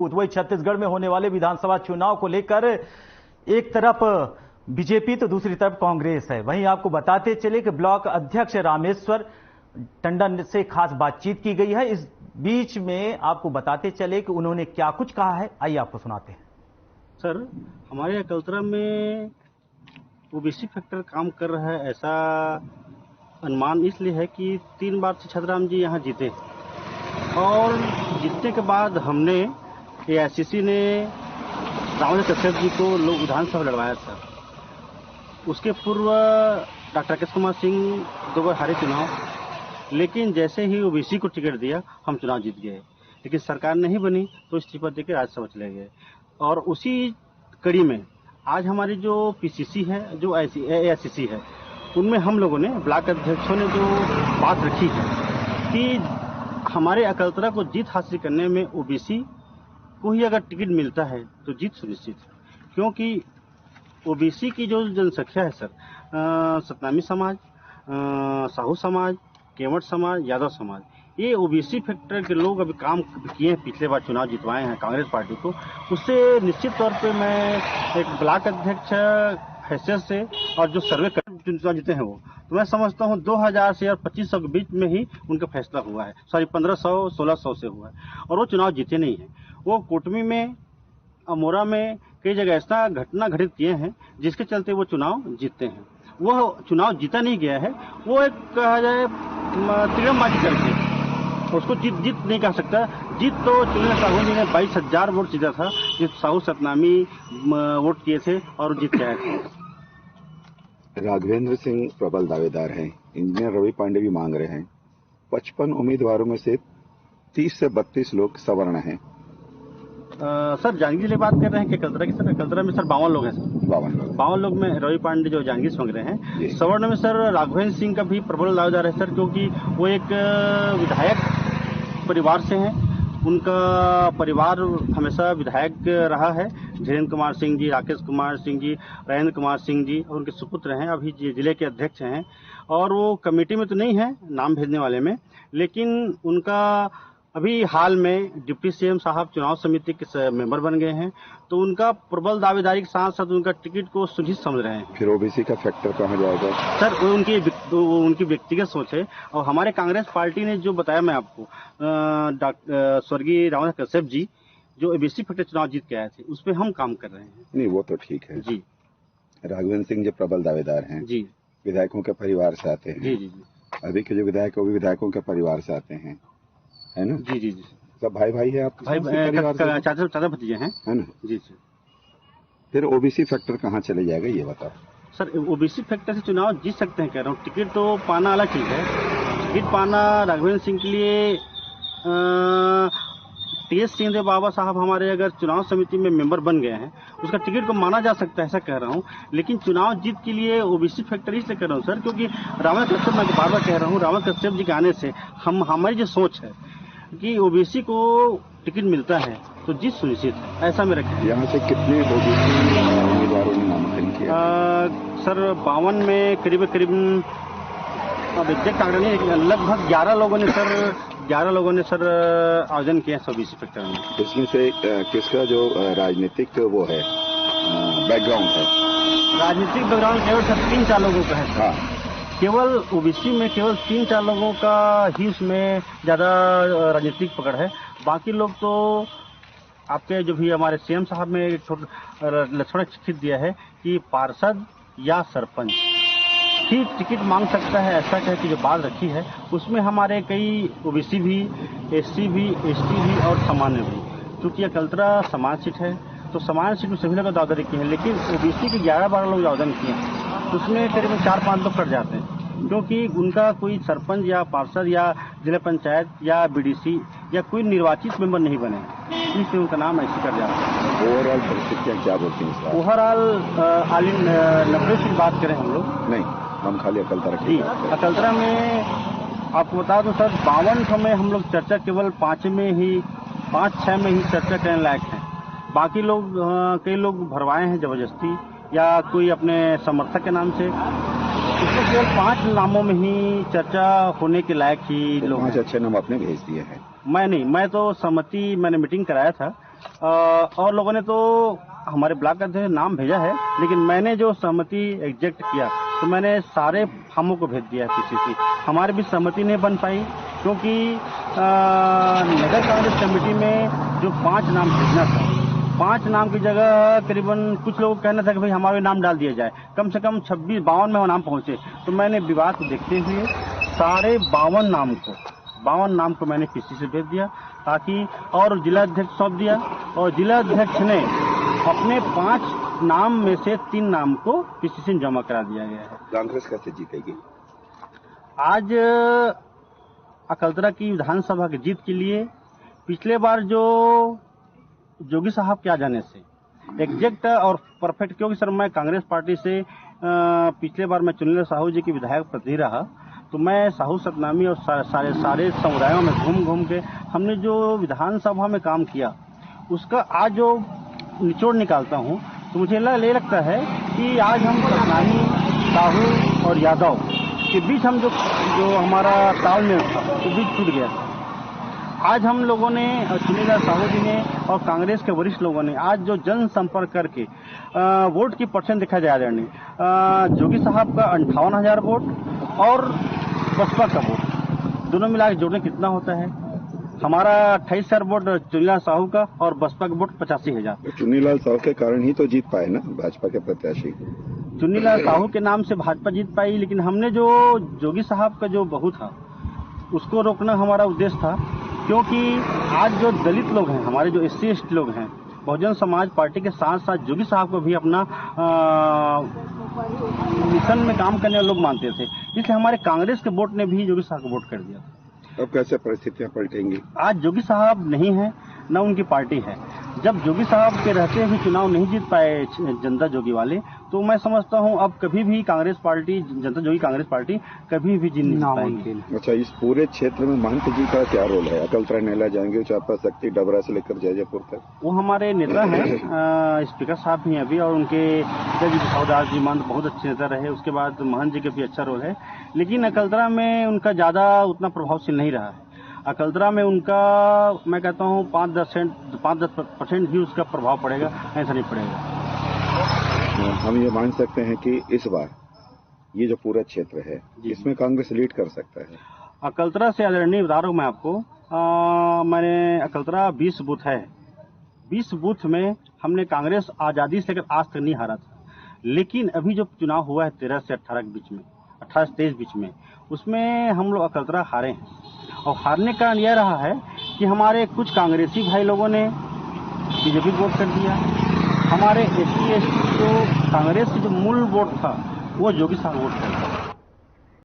वही छत्तीसगढ़ में होने वाले विधानसभा चुनाव को लेकर एक तरफ बीजेपी तो दूसरी तरफ कांग्रेस है। वहीं आपको बताते चले कि ब्लॉक अध्यक्ष रामेश्वर टंडन से खास बातचीत की गई है। इस बीच में आपको बताते चले कि उन्होंने क्या कुछ कहा है, आइए आपको सुनाते हैं। सर, हमारे अकलतरा में ओबीसी फैक्टर काम कर रहा है, ऐसा अनुमान इसलिए है कि 3 बार से छतराम जी यहाँ जीते और जीतने के बाद हमने एआईसीसी ने रामेश्वर कश्यप जी को लोक विधानसभा लड़वाया सर। उसके पूर्व डॉक्टर राकेश कुमार सिंह 2 बार हारे चुनाव, लेकिन जैसे ही ओबीसी को टिकट दिया हम चुनाव जीत गए। लेकिन सरकार नहीं बनी तो इस्तीफा देकर राज्यसभा चले गए। और उसी कड़ी में आज हमारी जो पीसीसी है, जो एआईसीसी है, उनमें हम लोगों ने ब्लॉक अध्यक्षों ने जो बात रखी है कि हमारे अकलतरा को जीत हासिल करने में ओबीसी को ही अगर टिकट मिलता है तो जीत सुनिश्चित है। क्योंकि ओबीसी की जो जनसंख्या है सर, सतनामी समाज, साहू समाज, केवट समाज, यादव समाज, ये ओबीसी फैक्टर के लोग अभी काम किए हैं, पिछले बार चुनाव जितवाए हैं कांग्रेस पार्टी को। उससे निश्चित तौर पे मैं एक ब्लॉक अध्यक्ष हैसियत से और जो सर्वे चुनाव जीते हैं वो, तो मैं समझता हूँ 2000 से और 2500 के बीच में ही उनका फैसला हुआ है। 1500-1600 से हुआ है और वो चुनाव जीते नहीं है। वो कोटमी में, अमोरा में कई जगह ऐसा घटना घटित किए हैं जिसके चलते वो चुनाव जीतते हैं। वो चुनाव जीता नहीं गया है, वो एक कहा जाए तिरंगबाजी करके उसको जीत नहीं कह सकता। जीत तो चुने साहू जी ने 22,000 वोट जीता था, जिस साहू सतनामी वोट किए थे और जीत गए थे। राघवेंद्र सिंह प्रबल दावेदार हैं, इंजीनियर रवि पांडे भी मांग रहे हैं। 55 उम्मीदवारों में से 30 से 32 लोग सवर्ण हैं। सर, जांजगीर जिले बात कर रहे हैं कि अकलतरा की? सर, अकलतरा में सर 52 लोग हैं सर। 52 लोग में रवि पांडे जो जांजगीर से मांग रहे हैं। सवर्ण में सर राघवेंद्र सिंह का भी प्रबल दावेदार है सर, क्योंकि वो एक विधायक परिवार से हैं। उनका परिवार हमेशा विधायक रहा है। धीरेन्द्र कुमार सिंह जी, राकेश कुमार सिंह जी, राजेंद्र कुमार सिंह जी और उनके सुपुत्र हैं, अभी जिले के अध्यक्ष हैं। और वो कमेटी में तो नहीं है, नाम भेजने वाले में, लेकिन उनका अभी हाल में डिप्टी सीएम साहब चुनाव समिति के मेंबर बन गए हैं, तो उनका प्रबल दावेदारी के साथ साथ उनका टिकट को सुनिश्चित समझ रहे हैं। फिर ओबीसी का फैक्टर कहाँ जाएगा? सर, उनकी व्यक्तिगत सोच है। और हमारे कांग्रेस पार्टी ने जो बताया मैं आपको, स्वर्गीय रामेश्वर कश्यप जी जो ओबीसी फैक्टर चुनाव जीत के आए थे, उस पर हम काम कर रहे हैं। नहीं, वो तो ठीक है जी। राघवेंद्र सिंह जो प्रबल दावेदार हैं जी, विधायकों के परिवार से आते हैं। जी जी जी। अभी के जो विधायक वो भी विधायकों के परिवार से आते हैं, है ना? जी जी जी। सब भाई है आप? चाचा भतीजे हैं, है ना? जी जी। फिर ओबीसी फैक्टर कहाँ चले जाएगा ये बताओ। सर, ओबीसी फैक्टर से चुनाव जीत सकते हैं, कह रहा हूँ। टिकट तो पाना अलग चीज है। टिकट पाना राघवेंद्र सिंह के लिए, टीएस सिंहदेव बाबा साहब हमारे अगर चुनाव समिति में मेंबर बन गए हैं, उसका टिकट को माना जा सकता है, ऐसा कह रहा हूँ। लेकिन चुनाव जीत के लिए ओबीसी फैक्टर इसलिए कर रहा हूँ सर, क्योंकि रामेश्वर कश्यप, मैं बार बार कह रहा हूँ, रामेश्वर कश्यप जी के आने से हमारी जो सोच है कि ओबीसी को टिकट मिलता है तो जीत सुनिश्चित है, ऐसा मेरा कहना है। यहाँ से कितने ओबीसी उम्मीदवारों ने नामांकन किया? सर, 52 में करीब अब एग्जैक्ट आंकड़ा नहीं, लेकिन लगभग 11 लोगों ने सर आवेदन किया है ओबीसी फैक्टर में। इसमें से किसका जो राजनीतिक वो है बैकग्राउंड है? राजनीतिक बैकग्राउंड केवल सर 3-4 लोगों का है। हाँ, केवल ओबीसी में केवल 3-4 लोगों का ही उसमें ज्यादा राजनीतिक पकड़ है। बाकी लोग तो आपके जो भी हमारे सीएम साहब में एक छोटा लक्षण लिखित दिया है कि पार्षद या सरपंच ही टिकट मांग सकता है, ऐसा कह के जो बात रखी है, उसमें हमारे कई ओबीसी भी, एससी भी, एसटी भी और सामान्य भी। क्योंकि अकलतरा समाज सीट है, तो समाज सीट में सभी लोग दावेदारी किए हैं, लेकिन ओबीसी के 11-12 लोग आवेदन किए हैं, तो उसमें करीब 4-5 लोग कट जाते हैं, क्योंकि उनका कोई सरपंच या पार्षद या जिला पंचायत या बीडीसी या कोई निर्वाचित मेंबर नहीं बने, इसलिए उनका नाम ऐसे कर जाता है। ओवरऑल परिस्थितियाँ क्या बोलती हैं? ओवरऑल 90 की बात करें हम लोग? नहीं, हम खाली अकलतरा जी। अकलतरा में आपको बता दूं सर, 52 में हम लोग चर्चा केवल 5-6 में ही चर्चा करने लायक है। बाकी लोग कई लोग भरवाए हैं जबरदस्ती या कोई अपने समर्थक के नाम से। इसमें केवल 5 नामों में ही चर्चा होने के लायक ही लोग। 5 अच्छे नाम आपने भेज दिए हैं? मैं नहीं, मैं तो सहमति, मैंने मीटिंग कराया था और लोगों ने तो हमारे ब्लॉक अध्यक्ष नाम भेजा है, लेकिन मैंने जो सहमति एग्जेक्ट किया तो मैंने सारे फार्मों को भेज दिया पीसीसी। हमारी भी सहमति नहीं बन पाई, क्योंकि नगर कांग्रेस कमेटी में जो 5 नाम भेजना था, 5 नाम की जगह करीबन कुछ लोगों को कहना था कि भाई हमारे नाम डाल दिया जाए। कम से कम 52 में वो नाम पहुंचे। तो मैंने विवाद को देखते हुए सारे 52 नाम को मैंने पीसीसी से भेज दिया, ताकि और जिला अध्यक्ष सौंप दिया, और जिला अध्यक्ष ने अपने 5 नाम में से 3 नाम को पीसीसी में जमा करा दिया गया है। कांग्रेस कैसे जीतेगी? आज अकलतरा की विधानसभा की जीत के लिए पिछले बार जो जोगी साहब के आ जाने से एग्जैक्ट और परफेक्ट, क्योंकि सर मैं कांग्रेस पार्टी से पिछले बार मैं चुनीलाल साहू जी की विधायक प्रतिनिधि रहा, तो मैं साहू सतनामी और सारे समुदायों में घूम घूम के हमने जो विधानसभा में काम किया उसका आज जो निचोड़ निकालता हूँ, तो मुझे ये लगता है कि आज हम सतनामी, साहू और यादव के बीच हम जो हमारा तालमेल था वो बीच टूट गया था। आज हम लोगों ने, चुनीलाल साहू जी ने और कांग्रेस के वरिष्ठ लोगों ने आज जो जन संपर्क करके वोट की परसेंट देखा जाए आदरणीय जोगी साहब का 58,000 वोट और बसपा का वोट दोनों मिला के जोड़ने कितना होता है? हमारा 28,000 वोट चुनीलाल साहू का और बसपा का वोट 85,000। चुनीलाल साहू के कारण ही तो जीत पाए ना भाजपा के प्रत्याशी। चुनीलाल साहू के नाम से भाजपा जीत पाई, लेकिन हमने जो जोगी साहब का जो बहू था उसको रोकना हमारा उद्देश्य था, क्योंकि आज जो दलित लोग हैं, हमारे जो SC ST लोग हैं, बहुजन समाज पार्टी के साथ साथ जोगी साहब को भी अपना मिशन में काम करने वाले लोग मानते थे, इसलिए हमारे कांग्रेस के वोट ने भी जोगी साहब को वोट कर दिया। अब कैसे परिस्थितियां पलटेंगी? आज जोगी साहब नहीं है, न उनकी पार्टी है। जब जोगी साहब के रहते हुए चुनाव नहीं जीत पाए जनता जोगी वाले, तो मैं समझता हूं अब कभी भी कांग्रेस पार्टी, जनता जोगी कांग्रेस पार्टी कभी भी जीत नहीं पाएगी। अच्छा, इस पूरे क्षेत्र में महंत जी का क्या रोल है? अकलतरा नेला जाएंगे, चापा शक्ति, डबरा से लेकर जयजयपुर तक। वो हमारे नेता हैं, स्पीकर साहब भी अभी, और उनके पिताजी सौदास जी महंत बहुत अच्छे नेता रहे। उसके बाद महंत जी का भी अच्छा रोल है, लेकिन अकलतरा में उनका ज्यादा उतना प्रभावशील नहीं रहा है। अकलतरा में उनका मैं कहता हूँ 5-10% भी उसका प्रभाव पड़ेगा, ऐसा नहीं पड़ेगा। हम ये मान सकते हैं कि इस बार ये जो पूरा क्षेत्र है इसमें कांग्रेस लीड कर सकता है। अकलतरा से आदरणीय बता रहा हूँ मैं आपको, मैंने अकलतरा 20 बूथ है, 20 बूथ में हमने कांग्रेस आजादी से लेकर आज तक नहीं हारा था, लेकिन अभी जो चुनाव हुआ है 13 से 18 के बीच में, 18 से 23 बीच में, उसमें हम लोग अकलतरा हारे हैं। और हारने का कारण यह रहा है कि हमारे कुछ कांग्रेसी भाई लोगों ने बीजेपी को वोट कर दिया, हमारे SC ST जो कांग्रेस की जो मूल वोट था वो जोगी साहब वोट कर दिया।